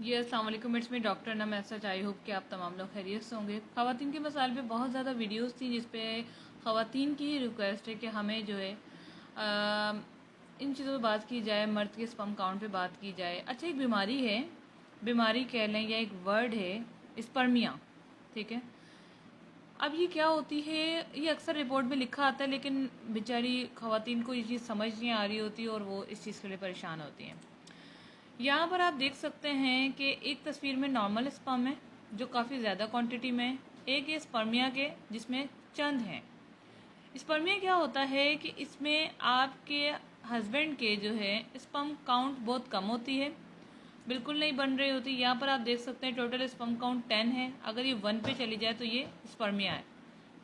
ये अस्सलाम वालेकुम, इट्स मी डॉक्टर नम एसएच। आई होप कि आप तमाम लोग खैरियत से होंगे। ख़वातीन के मसाइल पे बहुत ज़्यादा वीडियोस थी जिस पे ख़वातीन की रिक्वेस्ट है कि हमें जो है इन चीज़ों पे बात की जाए, मर्द के स्पर्म काउंट पे बात की जाए। अच्छा, एक बीमारी है, बीमारी कह लें या एक वर्ड है, स्पर्मिया, ठीक है। अब ये क्या होती है, ये अक्सर रिपोर्ट में लिखा आता है, लेकिन बेचारी ख़वातीन को ये चीज़ समझ नहीं आ रही होती और वो इस चीज़ के लिए परेशान होती हैं। यहाँ पर आप देख सकते हैं कि एक तस्वीर में नॉर्मल स्पर्म है जो काफ़ी ज़्यादा क्वांटिटी में है, एक ये स्पर्मिया के जिसमें चंद हैं। स्पर्मिया क्या होता है कि इसमें आपके हस्बैंड के जो है स्पर्म काउंट बहुत कम होती है, बिल्कुल नहीं बन रही होती। यहाँ पर आप देख सकते हैं टोटल स्पर्म काउंट 10 है, अगर ये 1 पे चली जाए तो ये स्पर्मिया है।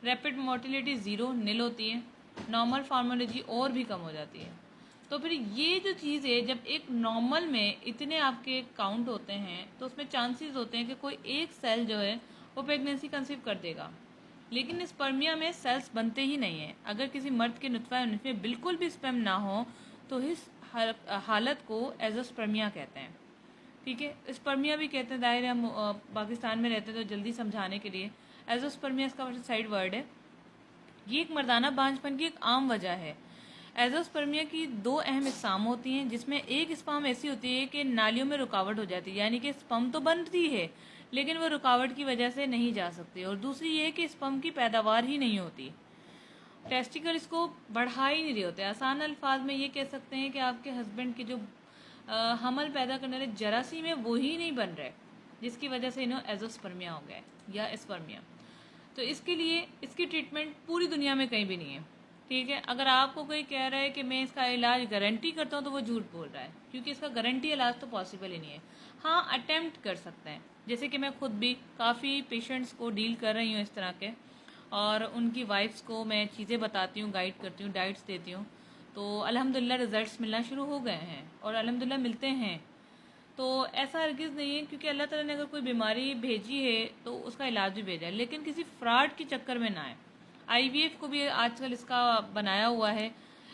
रैपिड मोटिलिटी 0 नील होती है, नॉर्मल फार्मोलॉजी और भी कम हो जाती है। तो फिर ये जो चीज़ है, जब एक नॉर्मल में इतने आपके काउंट होते हैं तो उसमें चांसेस होते हैं कि कोई एक सेल जो है वो प्रेगनेंसी कंसीव कर देगा, लेकिन स्पर्मिया में सेल्स बनते ही नहीं है। अगर किसी मर्द के नुतफ़ा में बिल्कुल भी स्पर्म ना हो तो इस हालत को एजोस्पर्मिया कहते हैं, ठीक है। स्पर्मिया भी कहते हैं, दाहिर हम पाकिस्तान में रहते हैं तो जल्दी समझाने के लिए एजोस्पर्मिया इसका साइड वर्ड है। ये एक मर्दाना बांझपन की एक आम वजह है। एजोस्पर्मिया की दो अहम इकसाम होती हैं, जिसमें एक स्पर्म ऐसी होती है कि नालियों में रुकावट हो जाती है, यानी कि स्पर्म तो बनती है लेकिन वो रुकावट की वजह से नहीं जा सकती, और दूसरी ये है कि स्पर्म की पैदावार ही नहीं होती, टेस्टिकल इसको बढ़ा ही नहीं रहे होते। आसान अल्फाज में ये कह सकते हैं कि आपके हस्बैंड के जो हमल पैदा करने वाले जरासीम है वो ही नहीं बन रहे, जिसकी वजह से इन्हें एजोस्पर्मिया हो गया या स्पर्मिया। तो इसके लिए इसकी ट्रीटमेंट पूरी दुनिया में कहीं भी नहीं है, ठीक है। अगर आपको कोई कह रहा है कि मैं इसका इलाज गारंटी करता हूँ तो वो झूठ बोल रहा है, क्योंकि इसका गारंटी इलाज तो पॉसिबल ही नहीं है। हाँ, अटेम्प्ट कर सकते हैं, जैसे कि मैं खुद भी काफ़ी पेशेंट्स को डील कर रही हूँ इस तरह के, और उनकी वाइफ्स को मैं चीज़ें बताती हूँ, गाइड करती हूँ, डाइट्स देती हूँ, तो अल्हम्दुलिल्लाह रिजल्ट्स मिलना शुरू हो गए हैं और अल्हम्दुलिल्लाह मिलते हैं। तो ऐसा हरगिज़ नहीं है, क्योंकि अल्लाह ताला ने अगर कोई बीमारी भेजी है तो उसका इलाज भी भेजा है, लेकिन किसी फ्रॉड के चक्कर में ना आए। आईवीएफ को भी आजकल इसका बनाया हुआ है,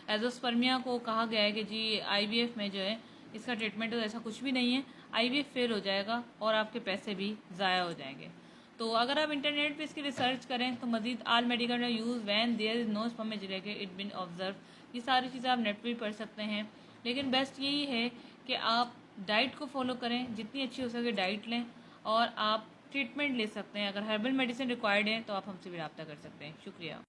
एजोस्पर्मिया को कहा गया है कि जी आईवीएफ में जो है इसका ट्रीटमेंट तो ऐसा कुछ भी नहीं है, आईवीएफ फेल हो जाएगा और आपके पैसे भी ज़ाया हो जाएंगे। तो अगर आप इंटरनेट पे इसकी रिसर्च करें तो मजीद all medical use when there is no sperm educated it been observe, ये सारी चीज़ें आप नेट पर भी पढ़ सकते हैं। लेकिन बेस्ट यही है कि आप डाइट को फॉलो करें, जितनी अच्छी हो सके डाइट लें, और आप ट्रीटमेंट ले सकते हैं। अगर हर्बल मेडिसिन रिक्वायर्ड है तो आप हमसे भी रब्ता कर सकते हैं। शुक्रिया।